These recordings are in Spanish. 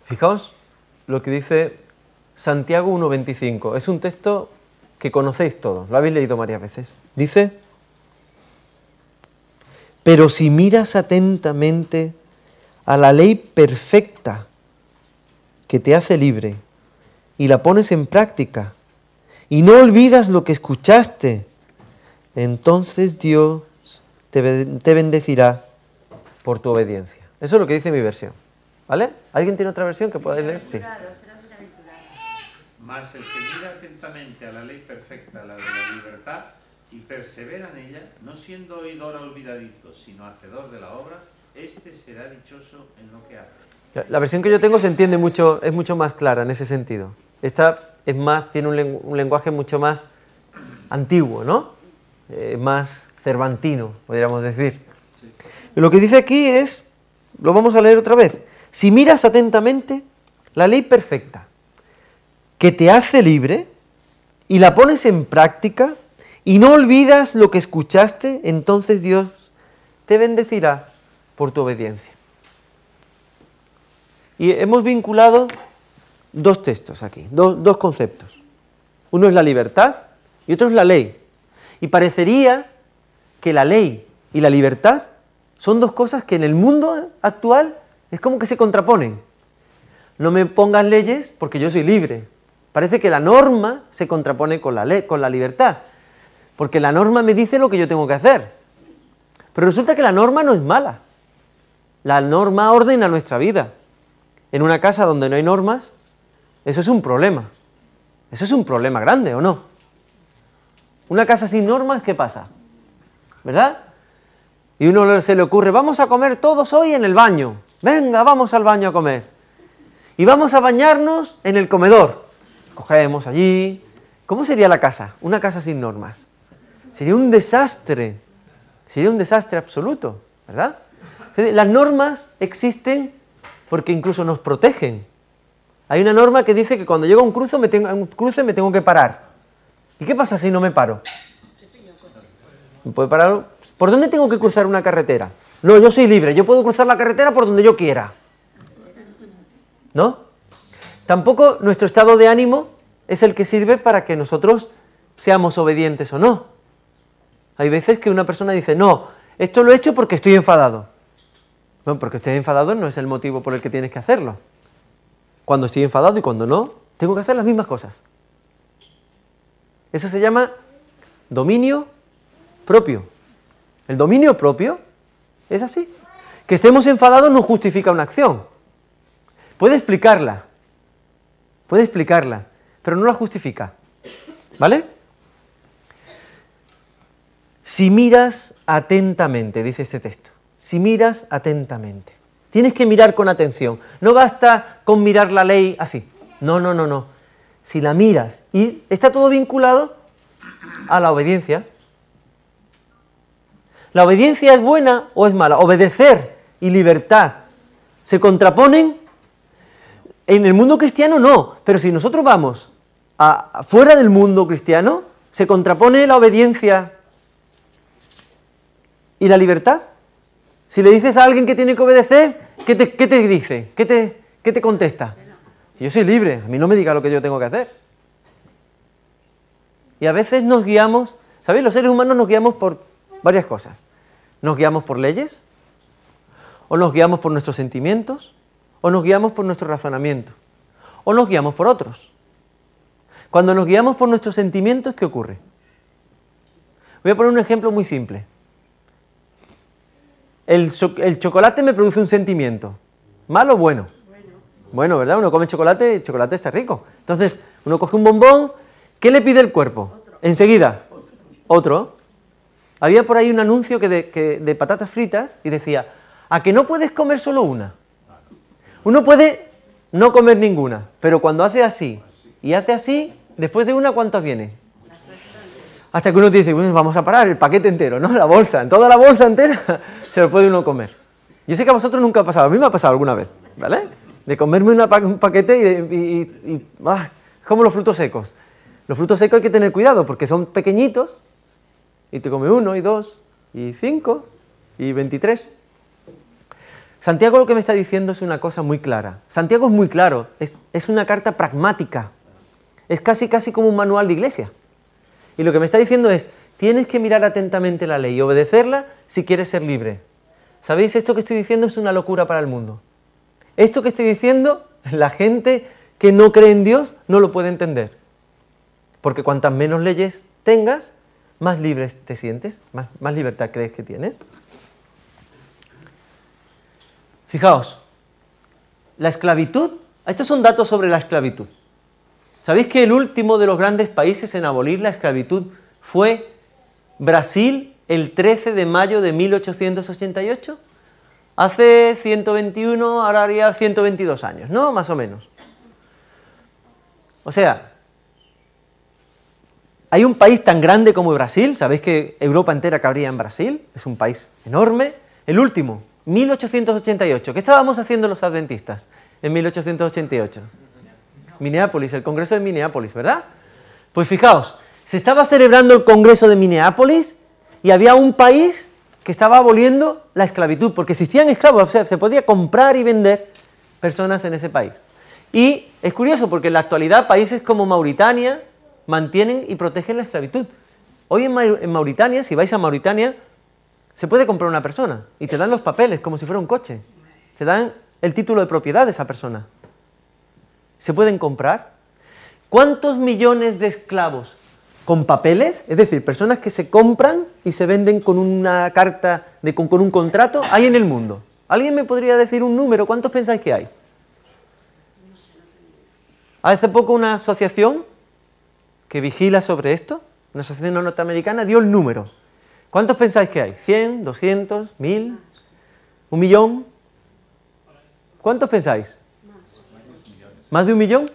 Fijaos lo que dice Santiago 1:25. Es un texto que conocéis todos, lo habéis leído varias veces. Dice: pero si miras atentamente a la ley perfecta que te hace libre y la pones en práctica y no olvidas lo que escuchaste, entonces Dios te bendecirá por tu obediencia. Eso es lo que dice mi versión, ¿vale? ¿Alguien tiene otra versión que podáis leer? Sí. Mas el que mira atentamente a la ley perfecta, la de la libertad, y persevera en ella, no siendo oidor olvidadizo, sino hacedor de la obra, éste será dichoso en lo que hace. La versión que yo tengo se entiende mucho, es mucho más clara en ese sentido. Esta es más, tiene un lenguaje mucho más antiguo, ¿no? Más cervantino, podríamos decir. Sí. Y lo que dice aquí es, lo vamos a leer otra vez: si miras atentamente la ley perfecta que te hace libre y la pones en práctica y no olvidas lo que escuchaste, entonces Dios te bendecirá por tu obediencia. Y hemos vinculado dos textos aquí, dos conceptos. Uno es la libertad y otro es la ley. Y parecería que la ley y la libertad son dos cosas que en el mundo actual es como que se contraponen. No me pongas leyes porque yo soy libre. Parece que la norma se contrapone con la ley, con la libertad, porque la norma me dice lo que yo tengo que hacer. Pero resulta que la norma no es mala. La norma ordena nuestra vida. En una casa donde no hay normas, eso es un problema. Eso es un problema grande, ¿o no? Una casa sin normas, ¿qué pasa? ¿Verdad? Y uno se le ocurre: vamos a comer todos hoy en el baño. Venga, vamos al baño a comer. Y vamos a bañarnos en el comedor. Cogemos allí. ¿Cómo sería la casa? Una casa sin normas. Sería un desastre absoluto, ¿verdad? Las normas existen porque incluso nos protegen. Hay una norma que dice que cuando llego a un cruce me tengo que parar. ¿Y qué pasa si no me paro? ¿Me puede parar? ¿Por dónde tengo que cruzar una carretera? No, yo soy libre, yo puedo cruzar la carretera por donde yo quiera. ¿No? Tampoco nuestro estado de ánimo es el que sirve para que nosotros seamos obedientes o no. Hay veces que una persona dice: no, esto lo he hecho porque estoy enfadado. Bueno, porque estoy enfadado no es el motivo por el que tienes que hacerlo. Cuando estoy enfadado y cuando no, tengo que hacer las mismas cosas. Eso se llama dominio propio. El dominio propio es así. Que estemos enfadados no justifica una acción. Puede explicarla, pero no la justifica. ¿Vale? Si miras atentamente, dice este texto, si miras atentamente. Tienes que mirar con atención. No basta con mirar la ley así. No. Si la miras, y está todo vinculado a la obediencia. ¿La obediencia es buena o es mala? Obedecer y libertad se contraponen. En el mundo cristiano no, pero si nosotros vamos fuera del mundo cristiano, se contrapone la obediencia y la libertad. Si le dices a alguien que tiene que obedecer, ¿qué te dice? ¿Qué te contesta? Yo soy libre, a mí no me diga lo que yo tengo que hacer. Y a veces nos guiamos, ¿sabéis? Los seres humanos nos guiamos por varias cosas. Nos guiamos por leyes, o nos guiamos por nuestros sentimientos, o nos guiamos por nuestro razonamiento, o nos guiamos por otros. Cuando nos guiamos por nuestros sentimientos, ¿qué ocurre? Voy a poner un ejemplo muy simple. El chocolate me produce un sentimiento. ¿Malo o bueno? Bueno, ¿verdad? Uno come chocolate y el chocolate está rico. Entonces, uno coge un bombón, ¿qué le pide el cuerpo? Enseguida, otro. Había por ahí un anuncio de patatas fritas y decía: ¿a que no puedes comer solo una? Uno puede no comer ninguna, pero cuando hace así y hace así, después de una, ¿cuántas viene? Hasta que uno dice: bueno, vamos a parar el paquete entero, ¿no? La bolsa, en toda la bolsa entera se lo puede uno comer. Yo sé que a vosotros nunca ha pasado, a mí me ha pasado alguna vez, ¿vale? De comerme un paquete y como los frutos secos. Los frutos secos hay que tener cuidado porque son pequeñitos y te come 1 y 2 y 5 y 23. Santiago lo que me está diciendo es una cosa muy clara. Santiago es muy claro, es una carta pragmática. Es casi como un manual de iglesia. Y lo que me está diciendo es, tienes que mirar atentamente la ley y obedecerla si quieres ser libre. ¿Sabéis? Esto que estoy diciendo es una locura para el mundo. Esto que estoy diciendo, la gente que no cree en Dios no lo puede entender. Porque cuantas menos leyes tengas, más libre te sientes, más libertad crees que tienes. Fijaos, la esclavitud, estos son datos sobre la esclavitud. ¿Sabéis que el último de los grandes países en abolir la esclavitud fue Brasil el 13 de mayo de 1888? Hace 121, ahora haría 122 años, ¿no? Más o menos. O sea, hay un país tan grande como Brasil, sabéis que Europa entera cabría en Brasil, es un país enorme. El último, 1888. ¿Qué estábamos haciendo los adventistas en 1888? Minneapolis, el Congreso de Minneapolis, ¿verdad? Pues fijaos, se estaba celebrando el Congreso de Minneapolis y había un país que estaba aboliendo la esclavitud, porque existían esclavos, o sea, se podía comprar y vender personas en ese país. Y es curioso porque en la actualidad países como Mauritania mantienen y protegen la esclavitud. Hoy en Mauritania, si vais a Mauritania, se puede comprar una persona y te dan los papeles como si fuera un coche. Te dan el título de propiedad de esa persona. ¿Se pueden comprar? ¿Cuántos millones de esclavos con papeles, es decir, personas que se compran y se venden con una carta, con un contrato, hay en el mundo? ¿Alguien me podría decir un número? ¿Cuántos pensáis que hay? Hace poco una asociación que vigila sobre esto, una asociación norteamericana, dio el número. ¿Cuántos pensáis que hay? ¿100, 200, 1000, 1 millón? ¿Cuántos pensáis? ¿Más de 1 millón?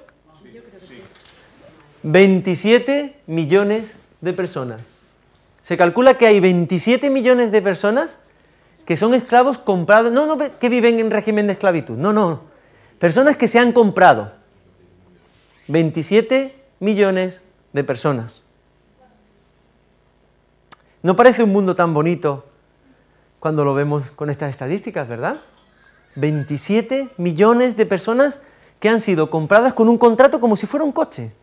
27 millones de personas. Se calcula que hay 27 millones de personas que son esclavos comprados, no que viven en régimen de esclavitud, no. Personas que se han comprado. 27 millones de personas. ¿No parece un mundo tan bonito cuando lo vemos con estas estadísticas, verdad? 27 millones de personas que han sido compradas con un contrato como si fuera un coche.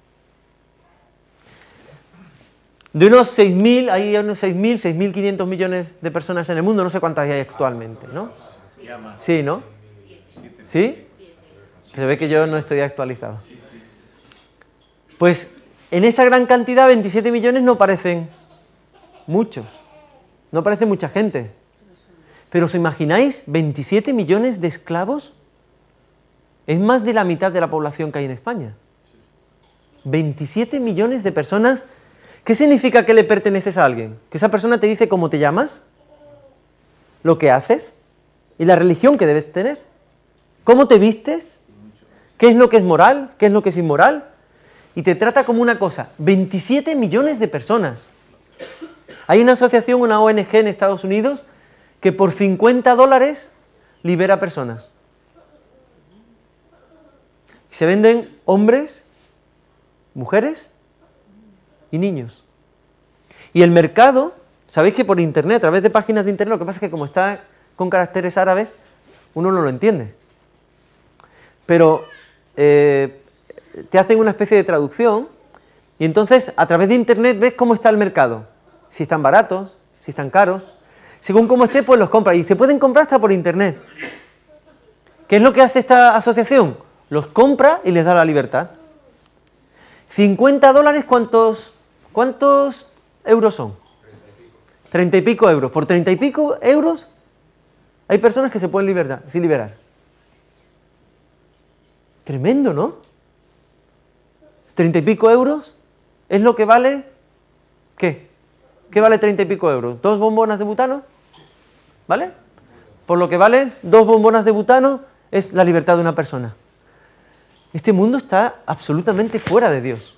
De unos 6.000, hay unos 6.500 millones de personas en el mundo, no sé cuántas hay actualmente, ¿no? Sí, ¿no? ¿Sí? Se ve que yo no estoy actualizado. Pues en esa gran cantidad, 27 millones no parecen muchos, no parece mucha gente. Pero ¿os imagináis 27 millones de esclavos? Es más de la mitad de la población que hay en España. 27 millones de personas. ¿Qué significa que le perteneces a alguien? Que esa persona te dice cómo te llamas, lo que haces y la religión que debes tener. ¿Cómo te vistes? ¿Qué es lo que es moral? ¿Qué es lo que es inmoral? Y te trata como una cosa. 27 millones de personas. Hay una asociación, una ONG en Estados Unidos, que por $50 libera personas. Y se venden hombres, mujeres y niños. Y el mercado, sabéis que por internet, a través de páginas de internet, lo que pasa es que como está con caracteres árabes, uno no lo entiende. Pero te hacen una especie de traducción y entonces a través de internet ves cómo está el mercado. Si están baratos, si están caros. Según cómo esté, pues los compras. Y se pueden comprar hasta por internet. ¿Qué es lo que hace esta asociación? Los compra y les da la libertad. $50, ¿cuántos euros son? 30 y pico euros. Por 30 y pico euros hay personas que se pueden liberar. Tremendo, ¿no? 30 y pico euros es lo que vale, ¿qué? ¿Qué vale 30 y pico euros? ¿2 bombonas de butano? ¿Vale? Por lo que vale 2 bombonas de butano es la libertad de una persona. Este mundo está absolutamente fuera de Dios.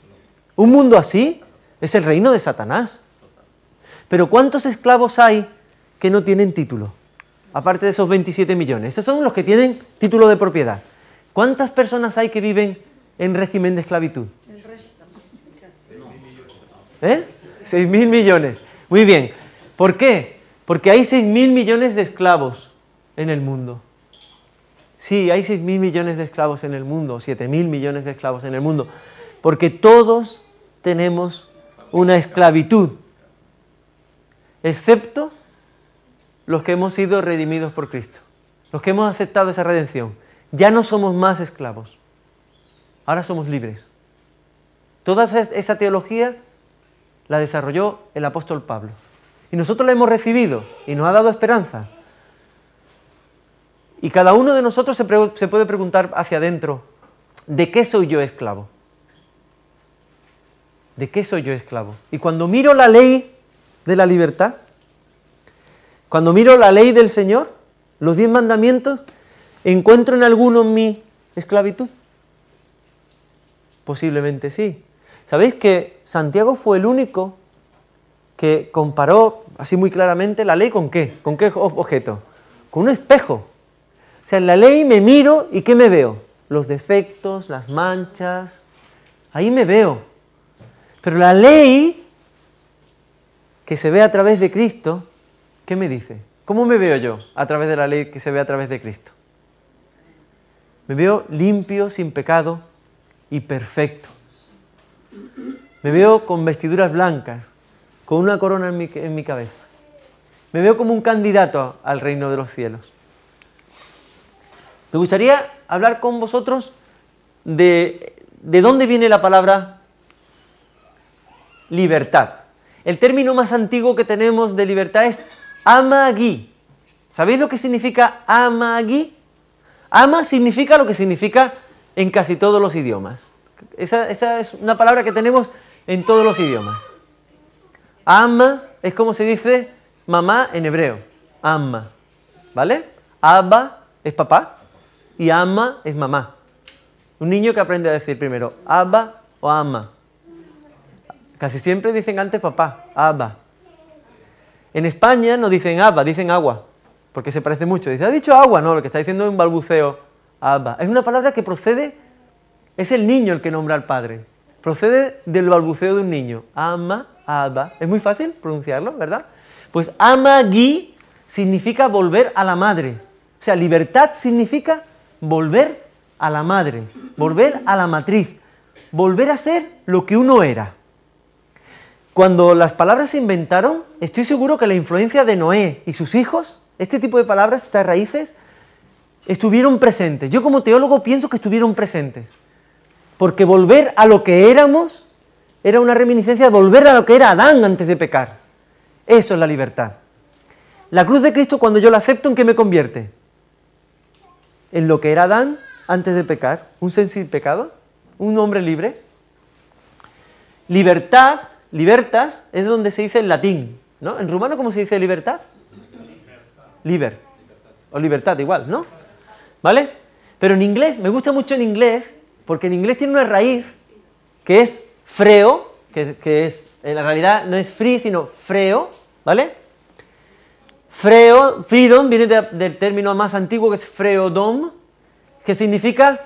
Un mundo así es el reino de Satanás. Pero ¿cuántos esclavos hay que no tienen título? Aparte de esos 27 millones. Esos son los que tienen título de propiedad. ¿Cuántas personas hay que viven en régimen de esclavitud? El resto. 6.000 millones. Muy bien. ¿Por qué? Porque hay 6.000 millones de esclavos en el mundo. Sí, hay 6.000 millones de esclavos en el mundo, 7.000 millones de esclavos en el mundo, porque todos tenemos una esclavitud, excepto los que hemos sido redimidos por Cristo, los que hemos aceptado esa redención. Ya no somos más esclavos, ahora somos libres. Toda esa teología la desarrolló el apóstol Pablo, y nosotros la hemos recibido, y nos ha dado esperanza. Y cada uno de nosotros se puede preguntar hacia adentro, ¿de qué soy yo esclavo? ¿De qué soy yo esclavo? Y cuando miro la ley de la libertad, cuando miro la ley del Señor, los 10 mandamientos, ¿encuentro en alguno mi esclavitud? Posiblemente sí. ¿Sabéis que Santiago fue el único que comparó así muy claramente la ley con qué? ¿Con qué objeto? Con un espejo. O sea, en la ley me miro y ¿qué me veo? Los defectos, las manchas, ahí me veo. Pero la ley que se ve a través de Cristo, ¿qué me dice? ¿Cómo me veo yo a través de la ley que se ve a través de Cristo? Me veo limpio, sin pecado y perfecto. Me veo con vestiduras blancas, con una corona en mi cabeza. Me veo como un candidato al reino de los cielos. Me gustaría hablar con vosotros de dónde viene la palabra libertad. El término más antiguo que tenemos de libertad es amagui. ¿Sabéis lo que significa amagui? Ama significa lo que significa en casi todos los idiomas. Esa es una palabra que tenemos en todos los idiomas. Ama es como se dice mamá en hebreo. Amma. ¿Vale? Abba es papá y ama es mamá. Un niño que aprende a decir primero abba o ama. Casi siempre dicen antes papá, abba. En España no dicen abba, dicen agua, porque se parece mucho. Dice, ¿ha dicho agua? No, lo que está diciendo es un balbuceo, abba. Es una palabra que procede, es el niño el que nombra al padre. Procede del balbuceo de un niño. Ama, abba. Es muy fácil pronunciarlo, ¿verdad? Pues amagui significa volver a la madre. O sea, libertad significa volver a la madre, volver a la matriz, volver a ser lo que uno era. Cuando las palabras se inventaron, estoy seguro que la influencia de Noé y sus hijos, este tipo de palabras, estas raíces, estuvieron presentes. Yo como teólogo pienso que estuvieron presentes. Porque volver a lo que éramos era una reminiscencia de volver a lo que era Adán antes de pecar. Eso es la libertad. La cruz de Cristo, cuando yo la acepto, ¿en qué me convierte? En lo que era Adán antes de pecar, un ser sin pecado, un hombre libre. Libertad, libertas, es donde se dice en latín, ¿no? En rumano, ¿cómo se dice libertad? Liber. O libertad, igual, ¿no? ¿Vale? Pero en inglés, me gusta mucho en inglés, porque en inglés tiene una raíz que es freo, que es, en la realidad no es free, sino freo, ¿vale? Freo, freedom, viene del término más antiguo que es freodom, que significa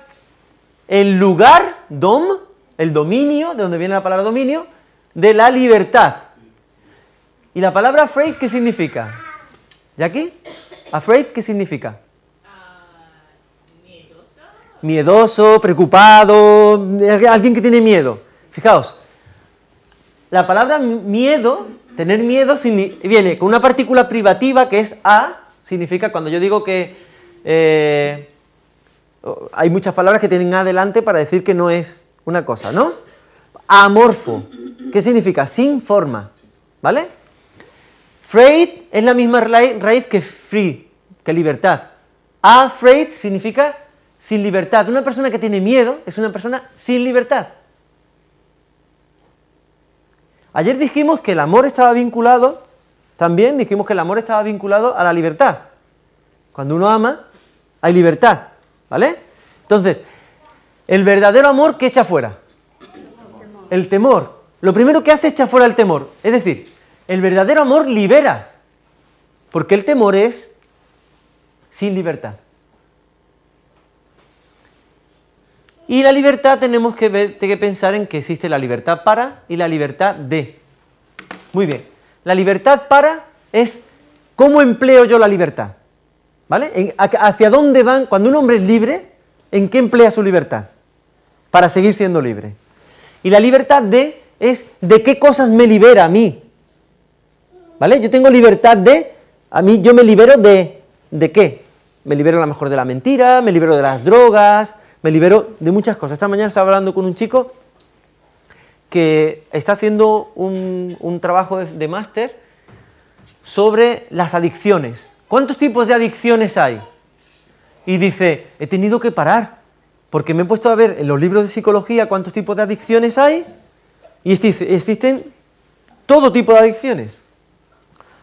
el lugar, dom, el dominio, de donde viene la palabra dominio, de la libertad. ¿Y la palabra afraid qué significa? ¿Jackie? ¿Afraid qué significa? Miedoso, preocupado, alguien que tiene miedo. Fijaos, la palabra miedo, tener miedo, viene con una partícula privativa que es a, significa cuando yo digo que hay muchas palabras que tienen a delante para decir que no es una cosa, ¿no? Amorfo, ¿qué significa? Sin forma, ¿vale? Afraid es la misma raíz que free, que libertad. Afraid significa sin libertad. Una persona que tiene miedo es una persona sin libertad. Ayer dijimos que el amor estaba vinculado, también dijimos que el amor estaba vinculado a la libertad. Cuando uno ama, hay libertad, ¿vale? Entonces, el verdadero amor, ¿qué echa fuera? El temor. Lo primero que hace es echar fuera el temor. Es decir, el verdadero amor libera, porque el temor es sin libertad. Y la libertad tenemos que pensar en que existe la libertad para y la libertad de. Muy bien. La libertad para es cómo empleo yo la libertad. ¿Vale? ¿Hacia dónde van? Cuando un hombre es libre, ¿en qué emplea su libertad? Para seguir siendo libre. Y la libertad es de qué cosas me libera a mí. ¿Vale? Yo tengo libertad yo me libero ¿de qué? Me libero a lo mejor de la mentira, me libero de las drogas, me libero de muchas cosas. Esta mañana estaba hablando con un chico que está haciendo un trabajo de máster sobre las adicciones. ¿Cuántos tipos de adicciones hay? Y dice, he tenido que parar, porque me he puesto a ver en los libros de psicología cuántos tipos de adicciones hay, y existen todo tipo de adicciones.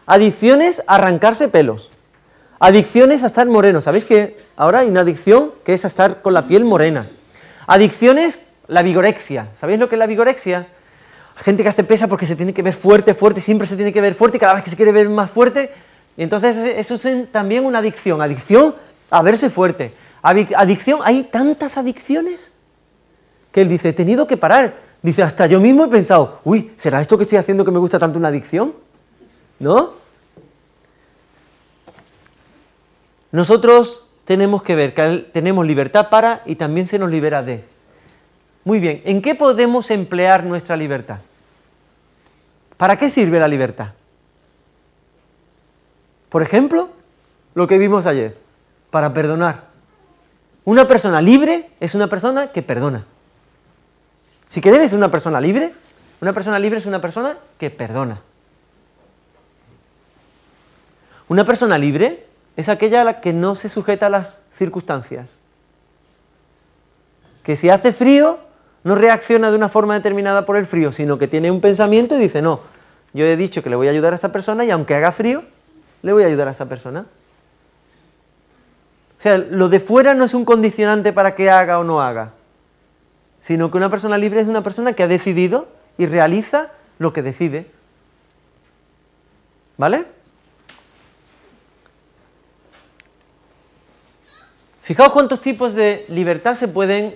Adicciones a arrancarse pelos, adicciones a estar moreno. ¿Sabéis que ahora hay una adicción que es a estar con la piel morena? Adicciones, la vigorexia. ¿Sabéis lo que es la vigorexia? Gente que hace pesa porque se tiene que ver fuerte, siempre se tiene que ver fuerte, y cada vez que se quiere ver más fuerte, y entonces eso es también una adicción a verse fuerte. Adicción, hay tantas adicciones que él dice, he tenido que parar. Dice, hasta yo mismo he pensado, uy, ¿será esto que estoy haciendo que me gusta tanto una adicción? ¿No? Nosotros tenemos que ver que tenemos libertad para y también se nos libera de. Muy bien, ¿en qué podemos emplear nuestra libertad? ¿Para qué sirve la libertad? Por ejemplo, lo que vimos ayer, para perdonar. Una persona libre es una persona que perdona. Si queréis una persona libre es una persona que perdona. Una persona libre es aquella a la que no se sujeta a las circunstancias. Que si hace frío, no reacciona de una forma determinada por el frío, sino que tiene un pensamiento y dice, no, yo he dicho que le voy a ayudar a esta persona y aunque haga frío, le voy a ayudar a esta persona. O sea, lo de fuera no es un condicionante para que haga o no haga, sino que una persona libre es una persona que ha decidido y realiza lo que decide. ¿Vale? Fijaos cuántos tipos de libertad se pueden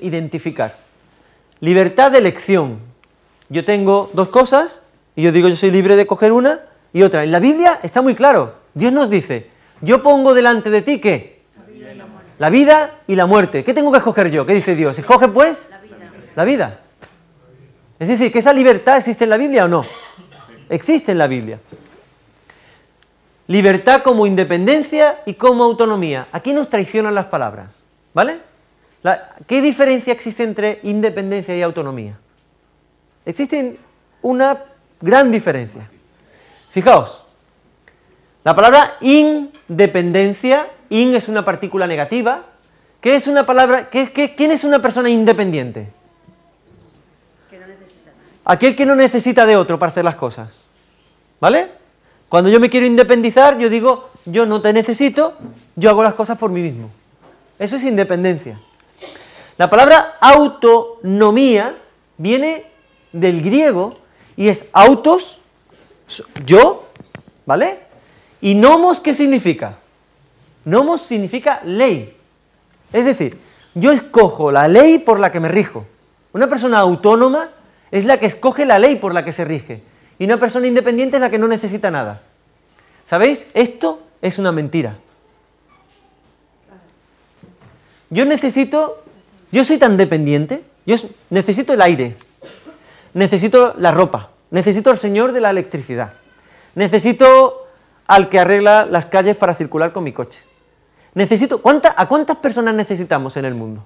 identificar. Libertad de elección. Yo tengo dos cosas y yo digo yo soy libre de coger una y otra. En la Biblia está muy claro. Dios nos dice, yo pongo delante de ti ¿qué? La vida y la muerte. ¿Qué tengo que escoger yo? ¿Qué dice Dios? Escoge pues la vida. Es decir, que esa libertad existe en la Biblia o no. Existe en la Biblia. Libertad como independencia y como autonomía. Aquí nos traicionan las palabras, ¿vale? ¿Qué diferencia existe entre independencia y autonomía? Existe una gran diferencia. Fijaos, la palabra independencia, in es una partícula negativa. ¿Qué es una palabra? ¿Quién es una persona independiente? Que no necesita nada. Aquel que no necesita de otro para hacer las cosas, ¿vale? Cuando yo me quiero independizar, yo digo, yo no te necesito, yo hago las cosas por mí mismo. Eso es independencia. La palabra autonomía viene del griego y es autos, yo, ¿vale? Y nomos, ¿qué significa? Nomos significa ley. Es decir, yo escojo la ley por la que me rijo. Una persona autónoma es la que escoge la ley por la que se rige. Y una persona independiente es la que no necesita nada. ¿Sabéis? Esto es una mentira. Yo soy tan dependiente, yo necesito el aire, necesito la ropa, necesito al señor de la electricidad, necesito al que arregla las calles para circular con mi coche. ¿A cuántas personas necesitamos en el mundo?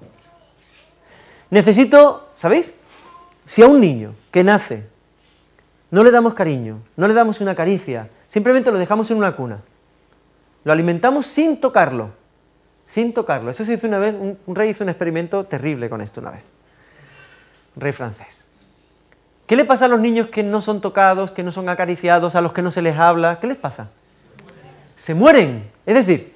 ¿Sabéis? Si a un niño que nace no le damos cariño, no le damos una caricia, simplemente lo dejamos en una cuna, lo alimentamos sin tocarlo. Eso se hizo una vez, un rey hizo un experimento terrible con esto una vez, un rey francés. ¿Qué le pasa a los niños que no son tocados, que no son acariciados, a los que no se les habla? ¿Qué les pasa? Se mueren. Es decir,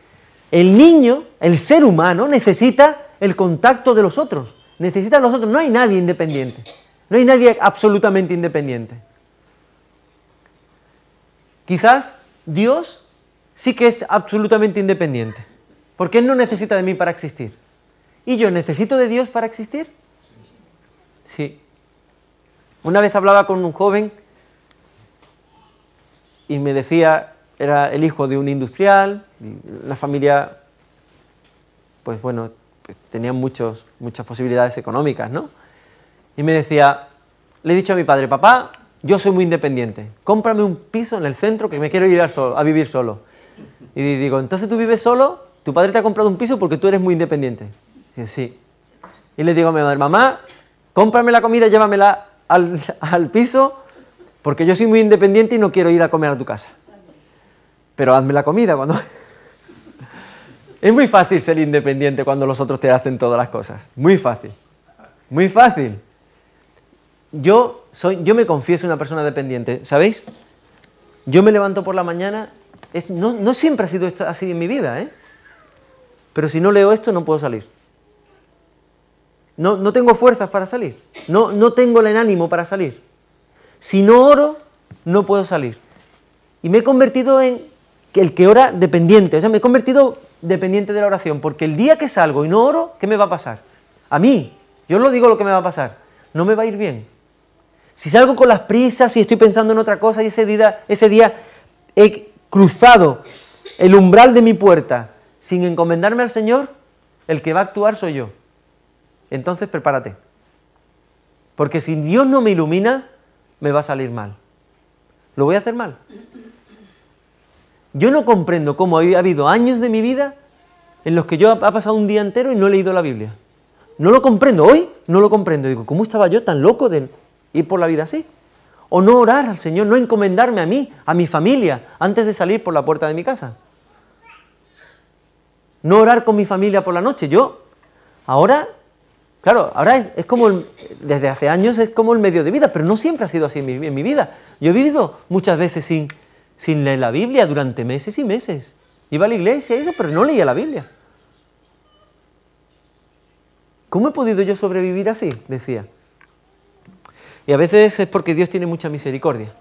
el niño, el ser humano, necesita el contacto de los otros, necesita a los otros. No hay nadie independiente, no hay nadie absolutamente independiente. Quizás Dios sí que es absolutamente independiente, porque Él no necesita de mí para existir. ¿Y yo necesito de Dios para existir? Sí. Una vez hablaba con un joven y me decía, era el hijo de un industrial, la familia, pues bueno, tenía muchas posibilidades económicas, ¿no? Y me decía, le he dicho a mi padre, papá, yo soy muy independiente, cómprame un piso en el centro que me quiero ir a vivir solo. Y digo, entonces tú vives solo, tu padre te ha comprado un piso porque tú eres muy independiente. Y digo, sí. Y le digo a mi madre, mamá, cómprame la comida, llévamela al piso, porque yo soy muy independiente y no quiero ir a comer a tu casa. Pero hazme la comida cuando... Es muy fácil ser independiente cuando los otros te hacen todas las cosas. Muy fácil. Muy fácil. Yo me confieso una persona dependiente, ¿sabéis? Yo me levanto por la mañana, no siempre ha sido esto así en mi vida, ¿eh? Pero si no leo esto no puedo salir. No tengo fuerzas para salir. No tengo el ánimo para salir. Si no oro, no puedo salir. Y me he convertido en el que ora dependiente. O sea, me he convertido dependiente de la oración. Porque el día que salgo y no oro, ¿qué me va a pasar? A mí, yo os lo digo lo que me va a pasar. No me va a ir bien. Si salgo con las prisas y estoy pensando en otra cosa y ese día he cruzado el umbral de mi puerta sin encomendarme al Señor, el que va a actuar soy yo. Entonces prepárate. Porque si Dios no me ilumina, me va a salir mal. Lo voy a hacer mal. Yo no comprendo cómo ha habido años de mi vida en los que yo ha pasado un día entero y no he leído la Biblia. No lo comprendo. Hoy no lo comprendo. Digo, ¿cómo estaba yo tan loco de ir por la vida así? O no orar al Señor, no encomendarme a mí, a mi familia, antes de salir por la puerta de mi casa. No orar con mi familia por la noche. Ahora es como, desde hace años es como el medio de vida, pero no siempre ha sido así en mi vida. Yo he vivido muchas veces sin leer la Biblia durante meses y meses. Iba a la iglesia y eso, pero no leía la Biblia. ¿Cómo he podido yo sobrevivir así? Decía. Y a veces es porque Dios tiene mucha misericordia.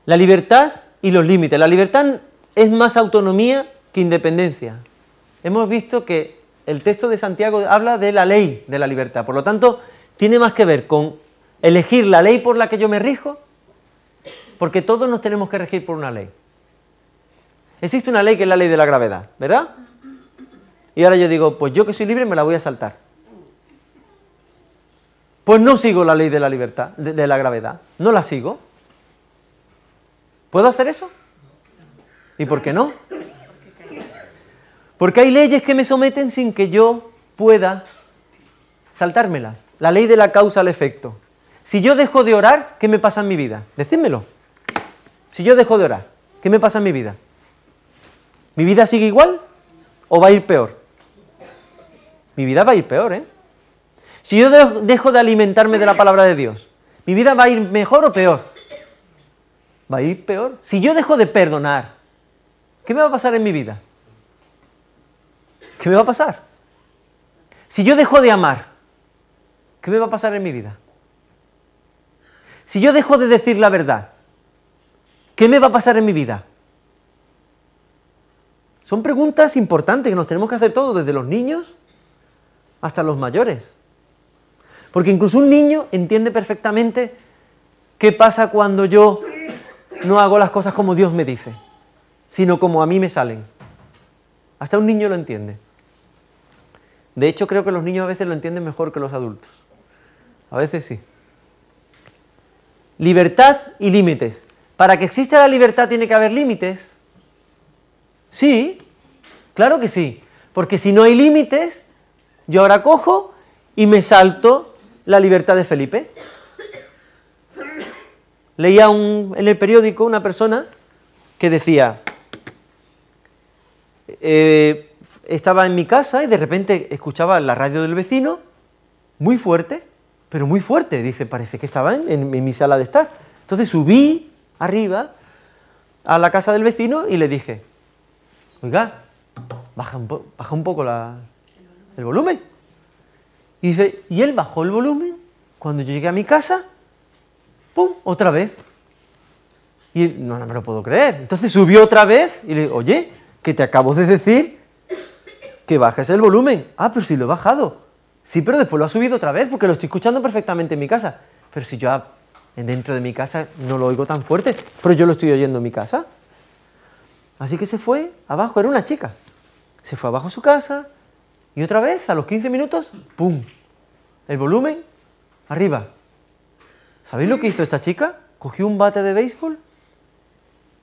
La libertad y los límites. La libertad es más autonomía que independencia. Hemos visto que el texto de Santiago habla de la ley de la libertad. Por lo tanto, tiene más que ver con elegir la ley por la que yo me rijo, porque todos nos tenemos que regir por una ley. Existe una ley que es la ley de la gravedad, ¿verdad? Y ahora yo digo, pues yo que soy libre me la voy a saltar. Pues no sigo la ley de la libertad, de la gravedad. No la sigo. ¿Puedo hacer eso? ¿Y por qué no? Porque hay leyes que me someten sin que yo pueda saltármelas. La ley de la causa al efecto. Si yo dejo de orar, ¿qué me pasa en mi vida? Decídmelo. Si yo dejo de orar, ¿qué me pasa en mi vida? ¿Mi vida sigue igual o va a ir peor? Mi vida va a ir peor, ¿eh? Si yo dejo de alimentarme de la palabra de Dios, ¿mi vida va a ir mejor o peor? Va a ir peor. Si yo dejo de perdonar, ¿qué me va a pasar en mi vida? ¿Qué me va a pasar? Si yo dejo de amar, ¿qué me va a pasar en mi vida? Si yo dejo de decir la verdad, ¿qué me va a pasar en mi vida? Son preguntas importantes que nos tenemos que hacer todos, desde los niños hasta los mayores. Porque incluso un niño entiende perfectamente qué pasa cuando yo no hago las cosas como Dios me dice, sino como a mí me salen. Hasta un niño lo entiende. De hecho, creo que los niños a veces lo entienden mejor que los adultos. A veces sí. Libertad y límites. Para que exista la libertad tiene que haber límites. Sí, claro que sí. Porque si no hay límites, yo ahora cojo y me salto la libertad de Felipe. Leía en el periódico una persona que decía, estaba en mi casa y de repente escuchaba la radio del vecino, muy fuerte, pero muy fuerte, dice, parece que estaba en mi sala de estar. Entonces subí arriba a la casa del vecino y le dije, oiga, baja un poco el volumen. Y dice, y él bajó el volumen, cuando yo llegué a mi casa, ¡pum!, otra vez. Y no me lo puedo creer. Entonces subió otra vez y le digo, oye, que te acabo de decir que bajes el volumen. Ah, pero si lo he bajado. Sí, pero después lo ha subido otra vez porque lo estoy escuchando perfectamente en mi casa. Pero si yo dentro de mi casa no lo oigo tan fuerte, pero yo lo estoy oyendo en mi casa. Así que se fue abajo, era una chica. Se fue abajo a su casa y otra vez, a los 15 minutos, ¡pum! El volumen arriba. ¿Sabéis lo que hizo esta chica? Cogió un bate de béisbol,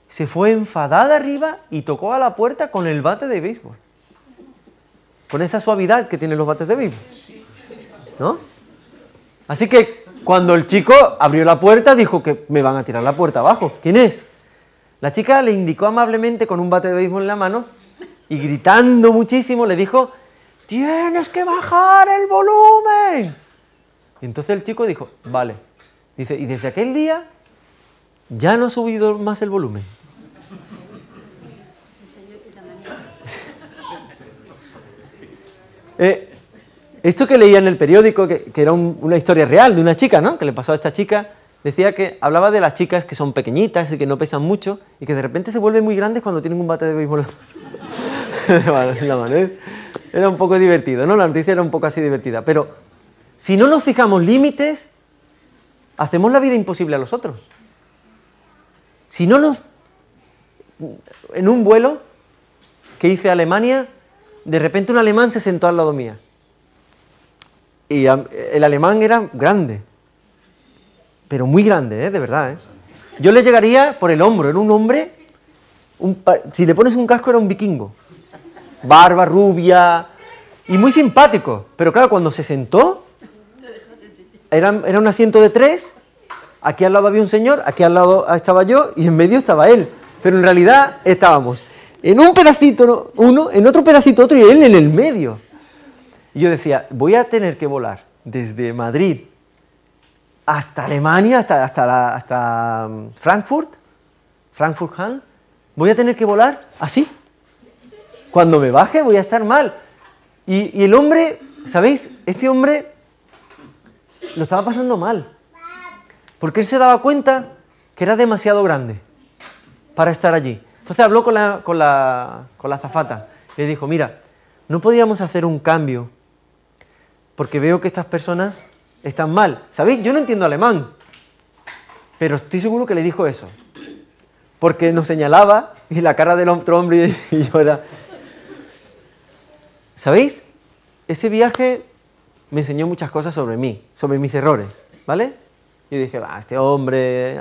se fue enfadada arriba y tocó a la puerta con el bate de béisbol. Con esa suavidad que tienen los bates de béisbol, ¿no? Así que cuando el chico abrió la puerta, dijo que me van a tirar la puerta abajo. ¿Quién es? La chica le indicó amablemente con un bate de béisbol en la mano y gritando muchísimo le dijo: ¡tienes que bajar el volumen! Y entonces el chico dijo: vale. Dice, y desde aquel día ya no ha subido más el volumen. Esto que leía en el periódico, que era una historia real de una chica, ¿no?, que le pasó a esta chica, decía que hablaba de las chicas que son pequeñitas y que no pesan mucho y que de repente se vuelven muy grandes cuando tienen un bate de béisbol en la mano. Era un poco divertido, ¿no? La noticia era un poco así divertida. Pero si no nos fijamos límites, hacemos la vida imposible a los otros. Si no nos... En un vuelo que hice a Alemania, de repente un alemán se sentó al lado mía. Y el alemán era grande, pero muy grande, de verdad. Yo le llegaría por el hombro, era un hombre, si le pones un casco era un vikingo. Barba, rubia y muy simpático. Pero claro, cuando se sentó, era un asiento de 3, aquí al lado había un señor, aquí al lado estaba yo y en medio estaba él. Pero en realidad estábamos en un pedacito uno, en otro pedacito otro y él en el medio. Y yo decía, voy a tener que volar desde Madrid hasta Alemania, hasta Frankfurt Hahn, voy a tener que volar así. Cuando me baje voy a estar mal. Y el hombre, ¿sabéis? Este hombre lo estaba pasando mal. Porque él se daba cuenta que era demasiado grande para estar allí. Entonces habló con la azafata. Le dijo, mira, ¿no podríamos hacer un cambio? Porque veo que estas personas están mal. ¿Sabéis? Yo no entiendo alemán, pero estoy seguro que le dijo eso. Porque nos señalaba y la cara del otro hombre y yo era... ¿Sabéis? Ese viaje me enseñó muchas cosas sobre mí, sobre mis errores, ¿vale? Yo dije, este hombre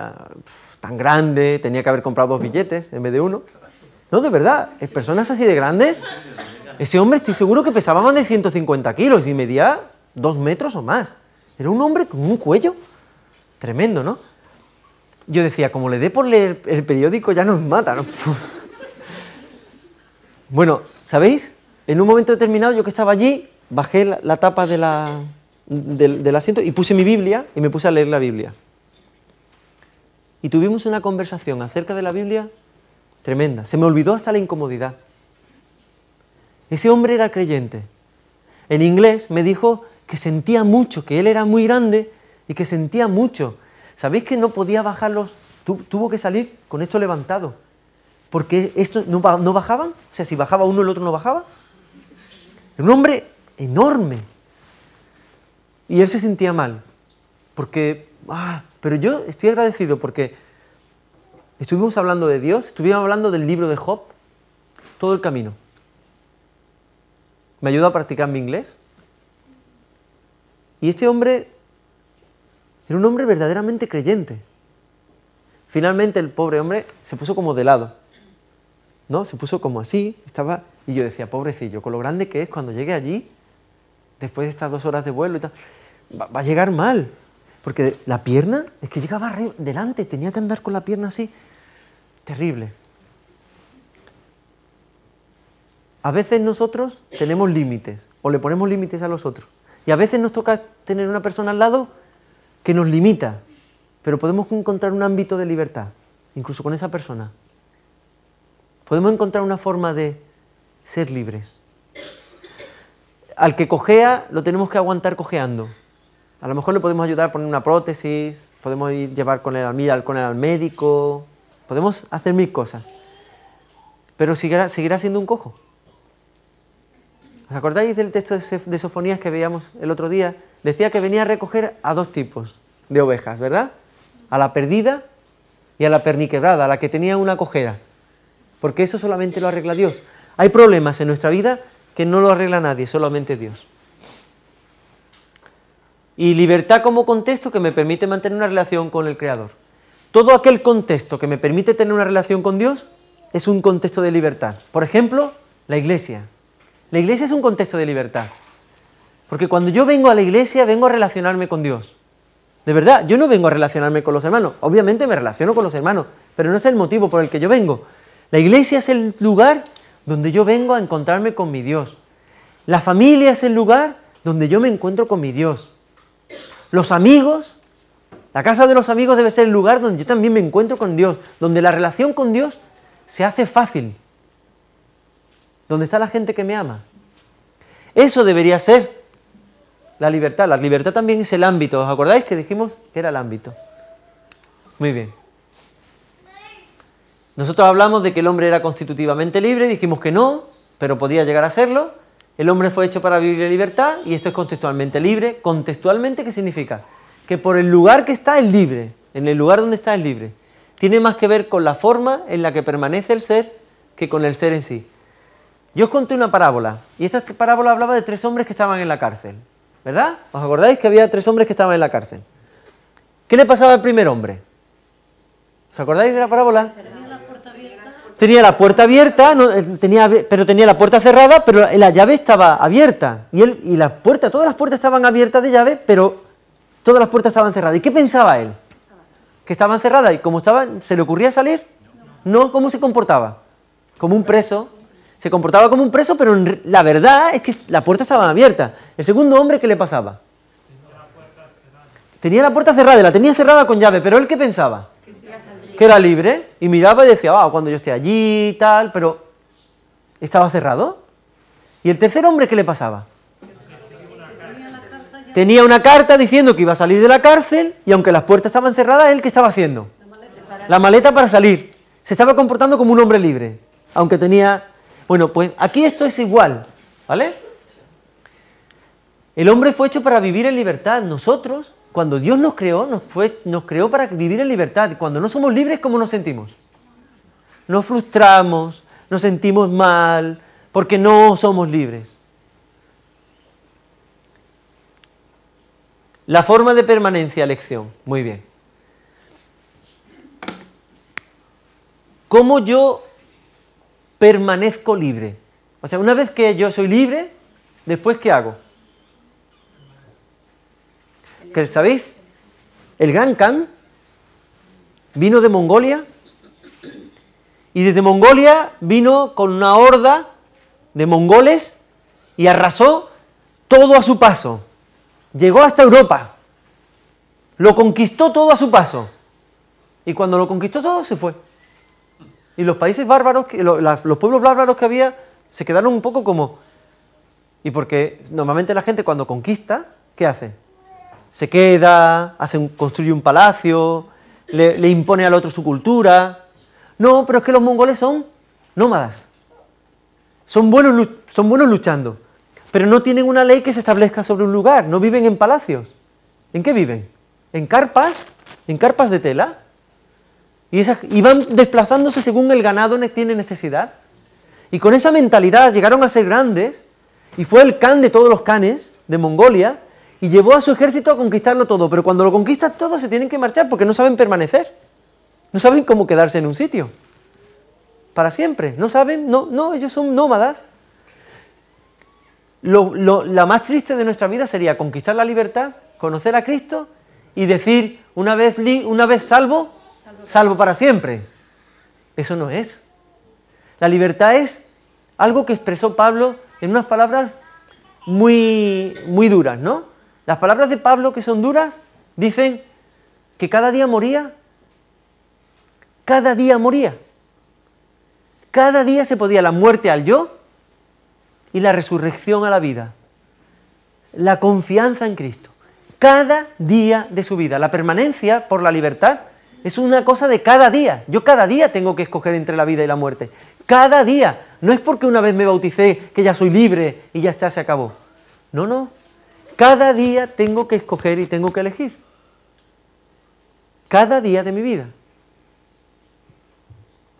tan grande, tenía que haber comprado 2 billetes en vez de 1. No, de verdad, personas así de grandes... Ese hombre estoy seguro que pesaba más de 150 kilos y medía 2 metros o más. Era un hombre con un cuello tremendo, ¿no? Yo decía, como le dé por leer el periódico ya nos mata, ¿no? Bueno, ¿sabéis? En un momento determinado, yo que estaba allí, bajé la tapa del asiento y puse mi Biblia y me puse a leer la Biblia. Y tuvimos una conversación acerca de la Biblia tremenda. Se me olvidó hasta la incomodidad. Ese hombre era creyente. En inglés me dijo que sentía mucho, que él era muy grande y que sentía mucho. ¿Sabéis que no podía bajarlos? Tuvo que salir con esto levantado. Porque estos no bajaban. O sea, si bajaba uno, el otro no bajaba. Era un hombre enorme. Y él se sentía mal. Porque, pero yo estoy agradecido porque estuvimos hablando de Dios, estuvimos hablando del libro de Job, todo el camino. Me ayudó a practicar mi inglés. Y este hombre era un hombre verdaderamente creyente. Finalmente el pobre hombre se puso como de lado, ¿no? Se puso como así, estaba... Y yo decía, pobrecillo, con lo grande que es, cuando llegue allí, después de estas 2 horas de vuelo y tal, va a llegar mal. Porque la pierna, es que llegaba delante, tenía que andar con la pierna así. Terrible. A veces nosotros tenemos límites, o le ponemos límites a los otros. Y a veces nos toca tener una persona al lado que nos limita, pero podemos encontrar un ámbito de libertad, incluso con esa persona. Podemos encontrar una forma de ser libres. Al que cojea, lo tenemos que aguantar cojeando. A lo mejor le podemos ayudar a poner una prótesis, podemos llevar con él al médico, podemos hacer 1000 cosas, pero seguirá siendo un cojo. ¿Os acordáis del texto de Sofonías que veíamos el otro día? Decía que venía a recoger a 2 tipos de ovejas, ¿verdad? A la perdida y a la perniquebrada, a la que tenía una cojera. porque eso solamente lo arregla Dios. Hay problemas en nuestra vida que no lo arregla nadie, solamente Dios. Y libertad como contexto que me permite mantener una relación con el Creador. Todo aquel contexto que me permite tener una relación con Dios es un contexto de libertad. Por ejemplo, la iglesia. La iglesia es un contexto de libertad. Porque cuando yo vengo a la iglesia, vengo a relacionarme con Dios. De verdad, yo no vengo a relacionarme con los hermanos. Obviamente me relaciono con los hermanos, pero no es el motivo por el que yo vengo. La iglesia es el lugar donde yo vengo a encontrarme con mi Dios. La familia es el lugar donde yo me encuentro con mi Dios. Los amigos, la casa de los amigos debe ser el lugar donde yo también me encuentro con Dios, donde la relación con Dios se hace fácil, donde está la gente que me ama. Eso debería ser la libertad. La libertad también es el ámbito. ¿Os acordáis que dijimos que era el ámbito? Muy bien. Nosotros hablamos de que el hombre era constitutivamente libre, dijimos que no, pero podía llegar a serlo. El hombre fue hecho para vivir en libertad y esto es contextualmente libre. ¿Contextualmente qué significa? Que por el lugar que está es libre, en el lugar donde está es libre. Tiene más que ver con la forma en la que permanece el ser que con el ser en sí. Yo os conté una parábola y esta parábola hablaba de 3 hombres que estaban en la cárcel, ¿verdad? ¿Os acordáis que había 3 hombres que estaban en la cárcel? ¿Qué le pasaba al primer hombre? ¿Os acordáis de la parábola? Tenía la puerta abierta, pero tenía la puerta cerrada, pero la llave estaba abierta. Y todas las puertas estaban abiertas de llave, pero todas las puertas estaban cerradas. ¿Y qué pensaba él? Que estaban cerradas. ¿Y como estaban, se le ocurría salir? No, ¿cómo se comportaba? Como un preso. Se comportaba como un preso, pero la verdad es que la puerta estaba abierta. El segundo hombre, ¿qué le pasaba? Tenía la puerta cerrada, la tenía cerrada con llave, pero él ¿qué pensaba? Que era libre, y miraba y decía, cuando yo esté allí y tal, pero estaba cerrado. ¿Y el tercer hombre qué le pasaba? Tenía una carta diciendo que iba a salir de la cárcel, y aunque las puertas estaban cerradas, ¿él qué estaba haciendo? La maleta para salir. Se estaba comportando como un hombre libre, aunque tenía... Bueno, pues aquí esto es igual, ¿vale? El hombre fue hecho para vivir en libertad. Nosotros, cuando Dios nos creó, nos creó para vivir en libertad. Cuando no somos libres, ¿cómo nos sentimos? Nos frustramos, nos sentimos mal, porque no somos libres. La forma de permanencia, elección. Muy bien. ¿Cómo yo permanezco libre? O sea, una vez que yo soy libre, ¿después qué hago? ¿Que sabéis? El Gran Khan vino de Mongolia y desde Mongolia vino con una horda de mongoles y arrasó todo a su paso. Llegó hasta Europa, lo conquistó todo a su paso y cuando lo conquistó todo se fue. Y los países bárbaros, los pueblos bárbaros que había, se quedaron un poco como... Y porque normalmente la gente cuando conquista, ¿qué hace? Se queda, construye un palacio, le impone al otro su cultura. No, pero es que los mongoles son nómadas. Son buenos luchando, pero no tienen una ley que se establezca sobre un lugar, no viven en palacios. ¿En qué viven? En carpas de tela. Y van desplazándose según el ganado tiene necesidad. Y con esa mentalidad llegaron a ser grandes, y fue el Khan de todos los Khanes de Mongolia, y llevó a su ejército a conquistarlo todo. Pero cuando lo conquistan todo se tienen que marchar porque no saben permanecer. No saben cómo quedarse en un sitio para siempre. No saben, no, ellos son nómadas. La más triste de nuestra vida sería conquistar la libertad, conocer a Cristo y decir, una vez salvo, salvo para siempre. Eso no es. La libertad es algo que expresó Pablo en unas palabras muy, muy duras, ¿no? Las palabras de Pablo, que son duras, dicen que cada día moría. Cada día moría. Cada día se podía la muerte al yo y la resurrección a la vida. La confianza en Cristo. Cada día de su vida. La permanencia por la libertad es una cosa de cada día. Yo cada día tengo que escoger entre la vida y la muerte. Cada día. No es porque una vez me bauticé que ya soy libre y ya está, se acabó. No. Cada día tengo que escoger y tengo que elegir. Cada día de mi vida.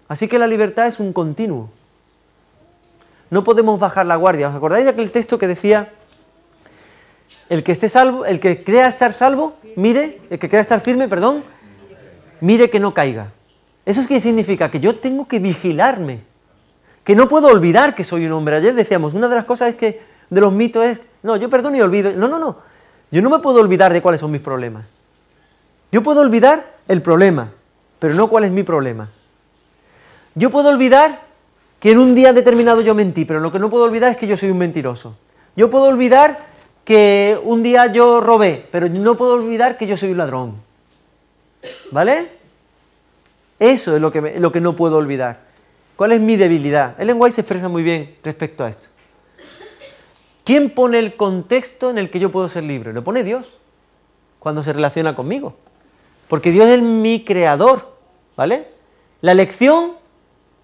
Así que la libertad es un continuo. No podemos bajar la guardia. ¿Os acordáis de aquel texto que decía, el que esté salvo, el que crea estar salvo, mire, el que crea estar firme, perdón, mire que no caiga? ¿Eso es qué significa? Que yo tengo que vigilarme, que no puedo olvidar que soy un hombre. Ayer decíamos, una de las cosas es que de los mitos es, no, yo perdono y olvido. No, no, no. Yo no me puedo olvidar de cuáles son mis problemas. Yo puedo olvidar el problema, pero no cuál es mi problema. Yo puedo olvidar que en un día determinado yo mentí, pero lo que no puedo olvidar es que yo soy un mentiroso. Yo puedo olvidar que un día yo robé, pero no puedo olvidar que yo soy un ladrón. ¿Vale? Eso es lo que no puedo olvidar. ¿Cuál es mi debilidad? Ellen White se expresa muy bien respecto a esto. ¿Quién pone el contexto en el que yo puedo ser libre? Lo pone Dios, cuando se relaciona conmigo. Porque Dios es mi creador, ¿vale? La elección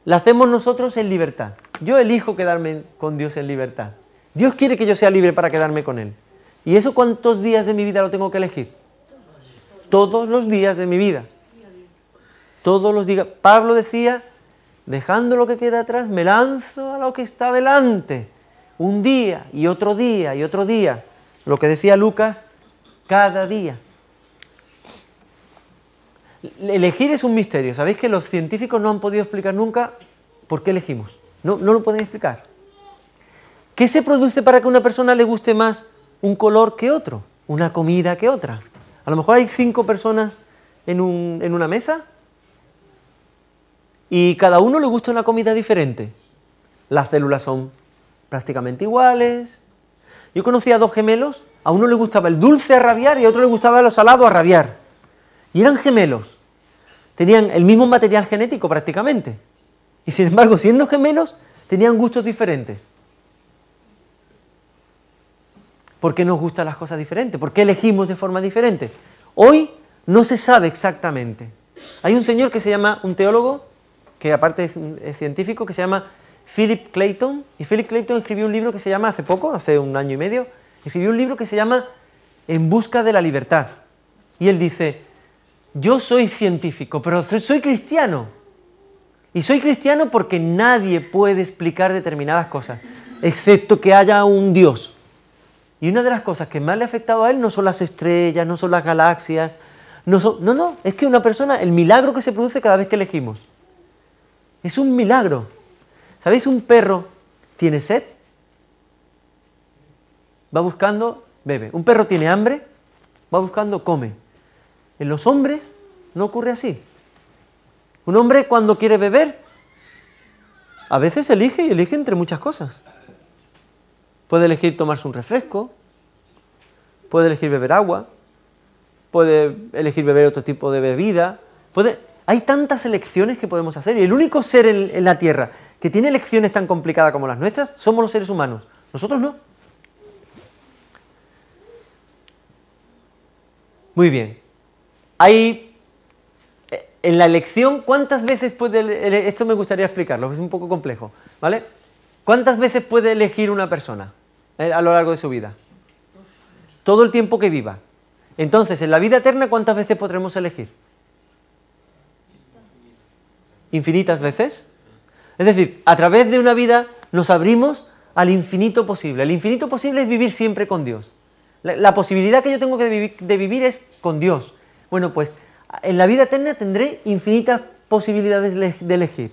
la hacemos nosotros en libertad. Yo elijo quedarme con Dios en libertad. Dios quiere que yo sea libre para quedarme con Él. ¿Y eso cuántos días de mi vida lo tengo que elegir? Todos los días de mi vida. Todos los días. Pablo decía, dejando lo que queda atrás, me lanzo a lo que está delante. Un día y otro día y otro día. Lo que decía Lucas, cada día. Elegir es un misterio. ¿Sabéis que los científicos no han podido explicar nunca por qué elegimos? No lo pueden explicar. ¿Qué se produce para que a una persona le guste más un color que otro? Una comida que otra. A lo mejor hay 5 personas en una mesa y cada uno le gusta una comida diferente. Las células son prácticamente iguales. Yo conocí a 2 gemelos, a uno le gustaba el dulce a rabiar y a otro le gustaba lo salado a rabiar. Y eran gemelos. Tenían el mismo material genético prácticamente. Y sin embargo, siendo gemelos, tenían gustos diferentes. ¿Por qué nos gustan las cosas diferentes? ¿Por qué elegimos de forma diferente? Hoy no se sabe exactamente. Hay un señor que se llama, un teólogo, que aparte es científico, que se llama Philip Clayton. Y Philip Clayton escribió un libro que se llama, hace poco, hace 1 año y medio, escribió un libro que se llama En busca de la libertad. Y él dice, yo soy científico, pero soy cristiano. Y soy cristiano porque nadie puede explicar determinadas cosas, excepto que haya un Dios. Y una de las cosas que más le ha afectado a él no son las estrellas, no son las galaxias, no, es que una persona, el milagro que se produce cada vez que elegimos. Es un milagro. ¿Sabéis? Un perro tiene sed, va buscando, bebe. Un perro tiene hambre, va buscando, come. En los hombres no ocurre así. Un hombre cuando quiere beber, a veces elige entre muchas cosas. Puede elegir tomarse un refresco, puede elegir beber agua, puede elegir beber otro tipo de bebida. Hay tantas elecciones que podemos hacer y el único ser en la Tierra que tiene elecciones tan complicadas como las nuestras somos los seres humanos. Nosotros no. Muy bien. En la elección, ¿cuántas veces puede esto me gustaría explicarlo, es un poco complejo, ¿vale? ¿Cuántas veces puede elegir una persona a lo largo de su vida? Todo el tiempo que viva. Entonces, en la vida eterna, ¿cuántas veces podremos elegir? ¿Infinitas veces? Es decir, a través de una vida nos abrimos al infinito posible. El infinito posible es vivir siempre con Dios. La posibilidad que yo tengo de vivir es con Dios. Bueno, pues en la vida eterna tendré infinitas posibilidades de elegir.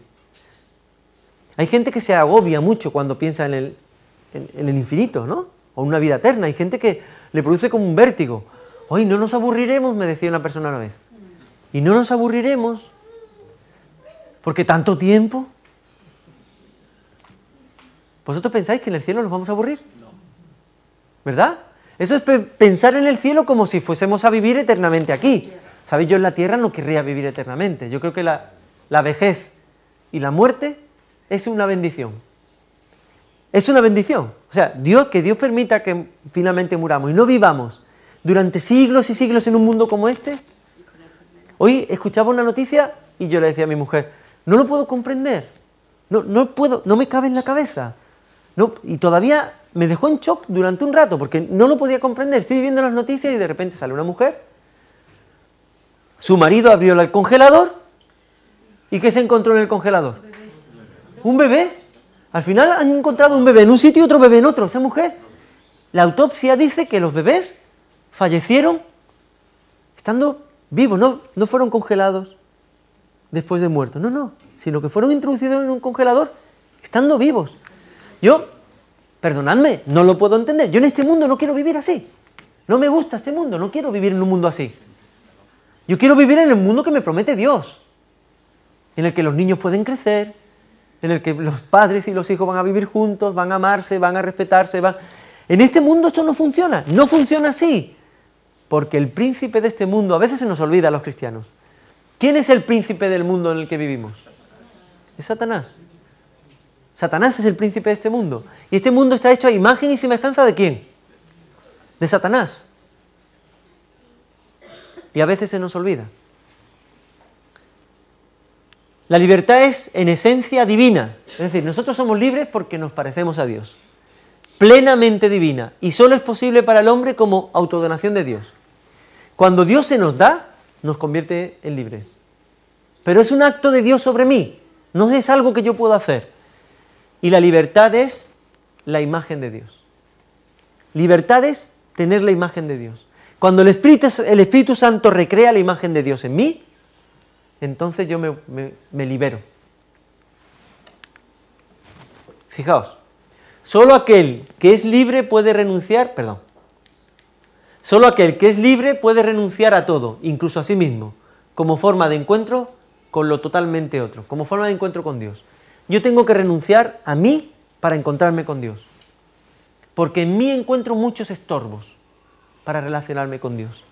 Hay gente que se agobia mucho cuando piensa en el infinito, ¿no? O una vida eterna. Hay gente que le produce como un vértigo. Hoy no nos aburriremos, me decía una persona una vez. Y no nos aburriremos porque tanto tiempo. ¿Vosotros pensáis que en el cielo nos vamos a aburrir? No. ¿Verdad? Eso es pensar en el cielo como si fuésemos a vivir eternamente aquí. ¿Sabéis? Yo en la tierra no querría vivir eternamente. Yo creo que la vejez y la muerte es una bendición. Es una bendición. O sea, que Dios permita que finalmente muramos y no vivamos durante siglos y siglos en un mundo como este. Hoy escuchaba una noticia y yo le decía a mi mujer, no lo puedo comprender. No puedo, no me cabe en la cabeza. No, y todavía me dejó en shock durante un rato porque no lo podía comprender. Estoy viendo las noticias y de repente sale una mujer, su marido abrió el congelador ¿Y qué se encontró en el congelador? Un bebé. Al final han encontrado un bebé en un sitio y otro bebé en otro. Esa mujer. La autopsia dice que los bebés fallecieron estando vivos, no fueron congelados después de muertos. No, sino que fueron introducidos en un congelador estando vivos. Yo, perdonadme, no lo puedo entender. Yo en este mundo no quiero vivir así. No me gusta este mundo, no quiero vivir en un mundo así. Yo quiero vivir en el mundo que me promete Dios, en el que los niños pueden crecer, en el que los padres y los hijos van a vivir juntos, van a amarse, van a respetarse, En este mundo esto no funciona así, porque el príncipe de este mundo, a veces se nos olvida a los cristianos. ¿Quién es el príncipe del mundo en el que vivimos? Es Satanás. Satanás es el príncipe de este mundo. Y este mundo está hecho a imagen y semejanza ¿de quién? De Satanás. Y a veces se nos olvida. La libertad es en esencia divina. Es decir, nosotros somos libres porque nos parecemos a Dios. Plenamente divina. Y solo es posible para el hombre como autodonación de Dios. Cuando Dios se nos da, nos convierte en libres. Pero es un acto de Dios sobre mí. No es algo que yo puedo hacer. Y la libertad es la imagen de Dios. Libertad es tener la imagen de Dios. Cuando el Espíritu Santo recrea la imagen de Dios en mí, entonces yo me libero. Fijaos, solo aquel que es libre puede renunciar, solo aquel que es libre puede renunciar a todo, incluso a sí mismo, como forma de encuentro con lo totalmente otro, como forma de encuentro con Dios. Yo tengo que renunciar a mí para encontrarme con Dios, porque en mí encuentro muchos estorbos para relacionarme con Dios.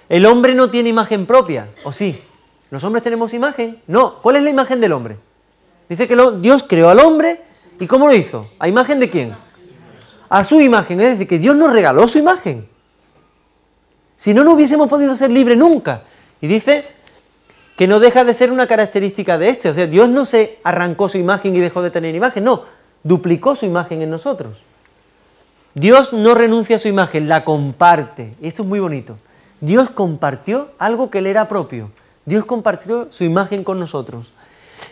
El hombre no tiene imagen propia, ¿o sí? ¿Los hombres tenemos imagen? No. ¿Cuál es la imagen del hombre? Dice que Dios creó al hombre, ¿y cómo lo hizo? ¿A imagen de quién? A su imagen, es decir, que Dios nos regaló su imagen. Si no, no hubiésemos podido ser libres nunca. Y dice que no deja de ser una característica de o sea, Dios no se arrancó su imagen y dejó de tener imagen, no, duplicó su imagen en nosotros. Dios no renuncia a su imagen, la comparte. Y esto es muy bonito. Dios compartió algo que le era propio. Dios compartió su imagen con nosotros.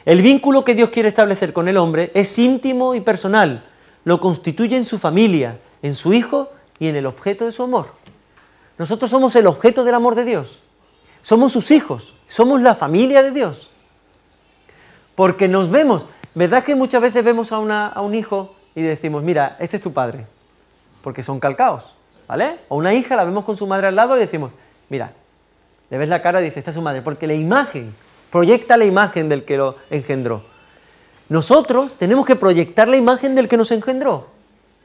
El vínculo que Dios quiere establecer con el hombre es íntimo y personal. Lo constituye en su familia, en su hijo y en el objeto de su amor. Nosotros somos el objeto del amor de Dios. Somos sus hijos, somos la familia de Dios. Porque nos vemos. ¿Verdad que muchas veces vemos a un hijo y decimos, mira, este es tu padre? Porque son calcaos, ¿vale? O una hija la vemos con su madre al lado y decimos, mira, le ves la cara y dices, esta es su madre, porque la imagen, proyecta la imagen del que lo engendró. Nosotros tenemos que proyectar la imagen del que nos engendró.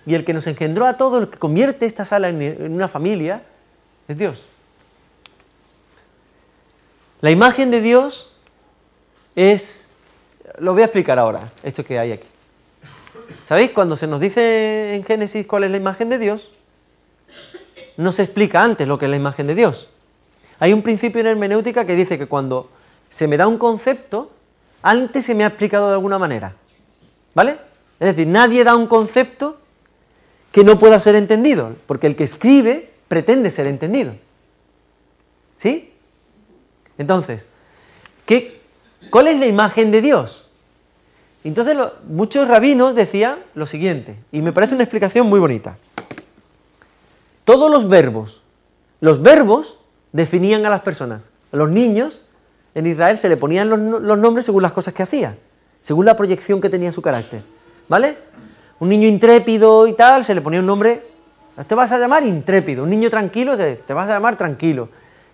Y el que nos engendró a todos, el que convierte esta sala en una familia, es Dios. La imagen de Dios es, lo voy a explicar ahora, esto que hay aquí. ¿Sabéis? Cuando se nos dice en Génesis cuál es la imagen de Dios, no se explica antes lo que es la imagen de Dios. Hay un principio en hermenéutica que dice que cuando se me da un concepto, antes se me ha explicado de alguna manera. ¿Vale? Es decir, nadie da un concepto que no pueda ser entendido, porque el que escribe pretende ser entendido. ¿Sí? Entonces, ¿cuál es la imagen de Dios? Entonces muchos rabinos decían lo siguiente, y me parece una explicación muy bonita. Todos los verbos definían a las personas. A los niños en Israel se le ponían los nombres según las cosas que hacía, según la proyección que tenía su carácter. ¿Vale? Un niño intrépido y tal, se le ponía un nombre, te vas a llamar intrépido. Un niño tranquilo, te vas a llamar tranquilo.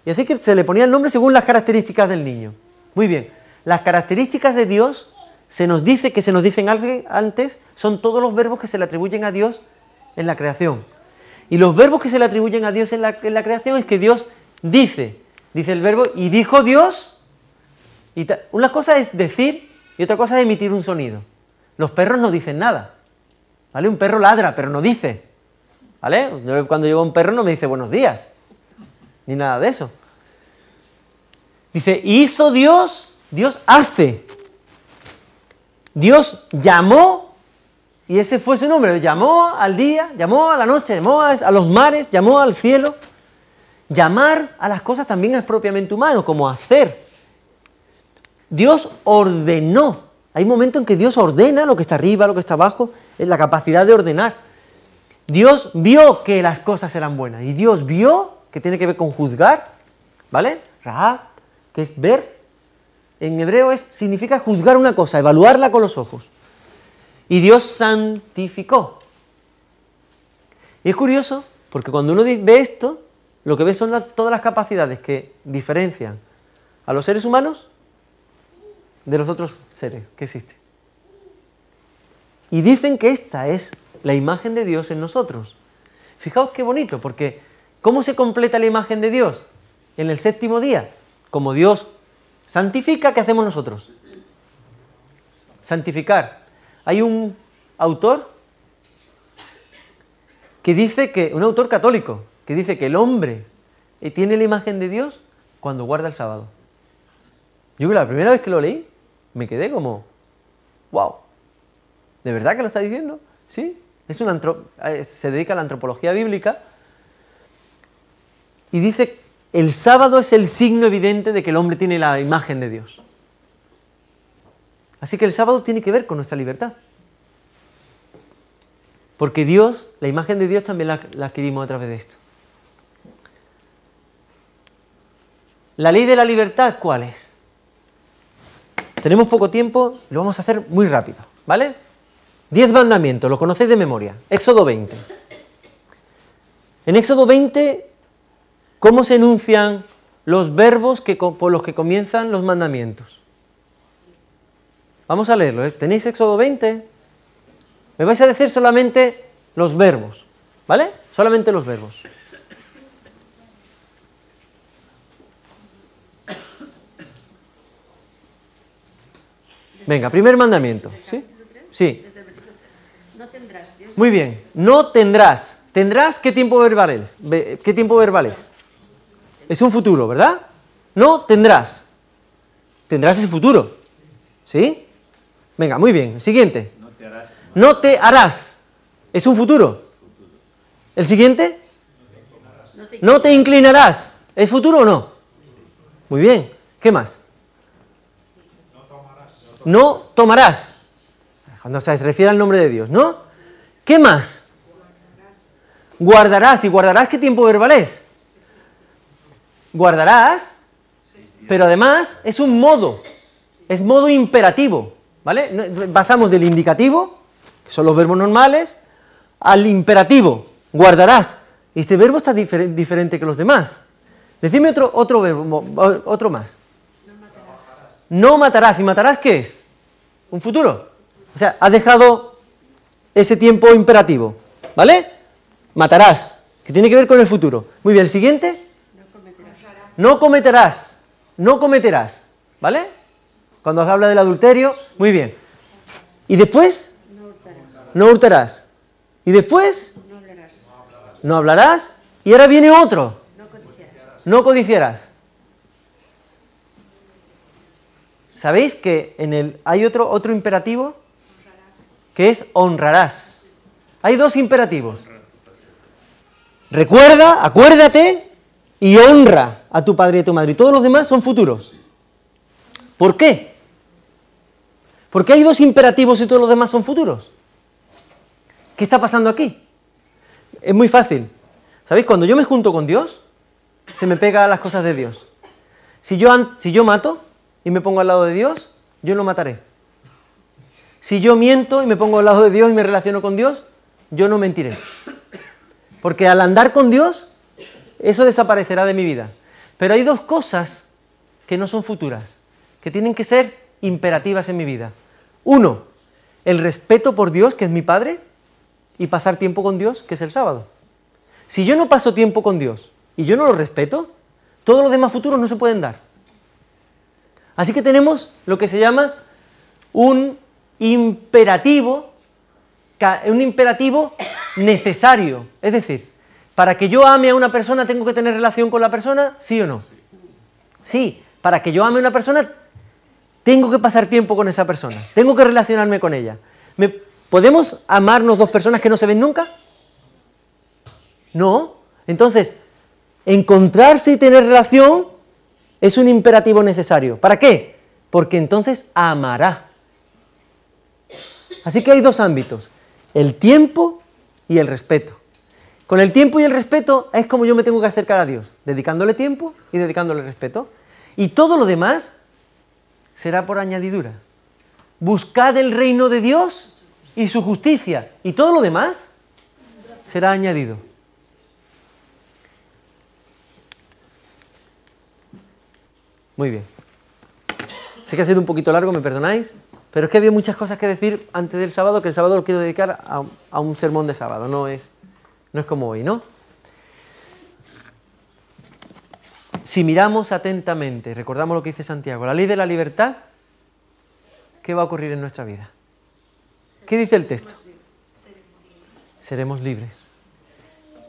Y así que se le ponía el nombre según las características del niño. Muy bien, las características de Dios se nos dicen antes, son todos los verbos que se le atribuyen a Dios en la creación. Y los verbos que se le atribuyen a Dios en la creación es que Dios dice el verbo, y dijo Dios, una cosa es decir y otra cosa es emitir un sonido. Los perros no dicen nada, ¿vale? Un perro ladra, pero no dice, ¿vale? Cuando llega un perro no me dice buenos días, ni nada de eso. Dice, hizo Dios, Dios hace. Dios llamó, y ese fue su nombre, llamó al día, llamó a la noche, llamó a los mares, llamó al cielo. Llamar a las cosas también es propiamente humano, como hacer. Dios ordenó. Hay momentos en que Dios ordena lo que está arriba, lo que está abajo, es la capacidad de ordenar. Dios vio que las cosas eran buenas y Dios vio, que tiene que ver con juzgar, ¿vale? Ra, que es ver, en hebreo significa juzgar una cosa, evaluarla con los ojos. Y Dios santificó. Y es curioso, porque cuando uno ve esto, lo que ve son todas las capacidades que diferencian a los seres humanos de los otros seres que existen. Y dicen que esta es la imagen de Dios en nosotros. Fijaos qué bonito, porque ¿cómo se completa la imagen de Dios? En el séptimo día. Como Dios santifica, ¿qué hacemos nosotros? Santificar. Hay un autor que dice que, un autor católico, que dice que el hombre tiene la imagen de Dios cuando guarda el sábado. Yo la primera vez que lo leí, me quedé como, wow, ¿de verdad que lo está diciendo? Sí, se dedica a la antropología bíblica y dice, el sábado es el signo evidente de que el hombre tiene la imagen de Dios. Así que el sábado tiene que ver con nuestra libertad. Porque Dios, la imagen de Dios también la adquirimos a través de esto. La ley de la libertad, ¿cuál es? Tenemos poco tiempo, lo vamos a hacer muy rápido, ¿vale? 10 mandamientos, lo conocéis de memoria. Éxodo 20. En Éxodo 20, ¿cómo se enuncian los verbos por los que comienzan los mandamientos? Vamos a leerlo, ¿eh? ¿Tenéis Éxodo 20? Me vais a decir solamente los verbos, ¿vale? Solamente los verbos. Venga, primer mandamiento. ¿Sí? Sí. No tendrás, Dios. Muy bien. No tendrás. ¿Tendrás qué tiempo verbal es? ¿Qué tiempo verbal es? Es un futuro, ¿verdad? No tendrás. Tendrás ese futuro. ¿Sí? Venga, muy bien. Siguiente. No te harás. No te harás. ¿Es un futuro? ¿El siguiente? No te inclinarás. ¿Es futuro o no? Muy bien. ¿Qué más? No tomarás. Cuando se refiere al nombre de Dios, ¿no? ¿Qué más? Guardarás. ¿Y guardarás qué tiempo verbal es? Guardarás, pero además es un modo. Es modo imperativo, ¿vale? Pasamos del indicativo, que son los verbos normales, al imperativo. Guardarás. Y este verbo está diferente que los demás. Decidme otro verbo, otro más. No matarás. ¿Y matarás qué es? ¿Un futuro? O sea, has dejado ese tiempo imperativo, ¿vale? Matarás, que tiene que ver con el futuro. Muy bien, ¿el siguiente? No cometerás. No cometerás, ¿vale? Cuando se habla del adulterio, muy bien. ¿Y después? No hurtarás. ¿Y después? No hablarás. Y ahora viene otro. No codiciarás. ¿Sabéis que hay otro imperativo? Que es honrarás. Hay dos imperativos. Recuerda, acuérdate y honra a tu padre y a tu madre. Y todos los demás son futuros. ¿Por qué? Porque hay dos imperativos y todos los demás son futuros. ¿Qué está pasando aquí? Es muy fácil. ¿Sabéis? Cuando yo me junto con Dios, se me pegan las cosas de Dios. Si yo mato y me pongo al lado de Dios, yo no mataré. Si yo miento y me pongo al lado de Dios y me relaciono con Dios, yo no mentiré. Porque al andar con Dios, eso desaparecerá de mi vida. Pero hay dos cosas que no son futuras, que tienen que ser imperativas en mi vida. Uno, el respeto por Dios, que es mi Padre, y pasar tiempo con Dios, que es el sábado. Si yo no paso tiempo con Dios y yo no lo respeto, todos los demás futuros no se pueden dar. Así que tenemos lo que se llama un imperativo necesario. Es decir, para que yo ame a una persona, ¿tengo que tener relación con la persona? ¿Sí o no? Sí, para que yo ame a una persona, tengo que pasar tiempo con esa persona. Tengo que relacionarme con ella. ¿Podemos amarnos dos personas que no se ven nunca? No. Entonces, encontrarse y tener relación es un imperativo necesario. ¿Para qué? porque entonces amará. Así que hay dos ámbitos, el tiempo y el respeto. Con el tiempo y el respeto es como yo me tengo que acercar a Dios, dedicándole tiempo y dedicándole respeto. Y todo lo demás será por añadidura. Buscad el reino de Dios y su justicia, y todo lo demás será añadido. Muy bien. Sé que ha sido un poquito largo, me perdonáis, pero es que había muchas cosas que decir antes del sábado, que el sábado lo quiero dedicar a un sermón de sábado, no es como hoy, ¿no? Si miramos atentamente, recordamos lo que dice Santiago, la ley de la libertad, ¿qué va a ocurrir en nuestra vida? ¿Qué dice el texto? Seremos libres.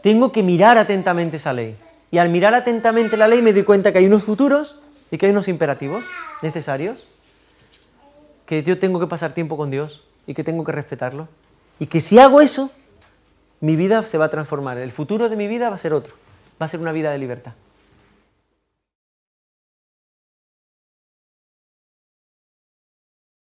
Tengo que mirar atentamente esa ley. Y al mirar atentamente la ley me doy cuenta que hay unos futuros y que hay unos imperativos necesarios, que yo tengo que pasar tiempo con Dios y que tengo que respetarlo. Y que si hago eso, mi vida se va a transformar. El futuro de mi vida va a ser otro. Va a ser una vida de libertad.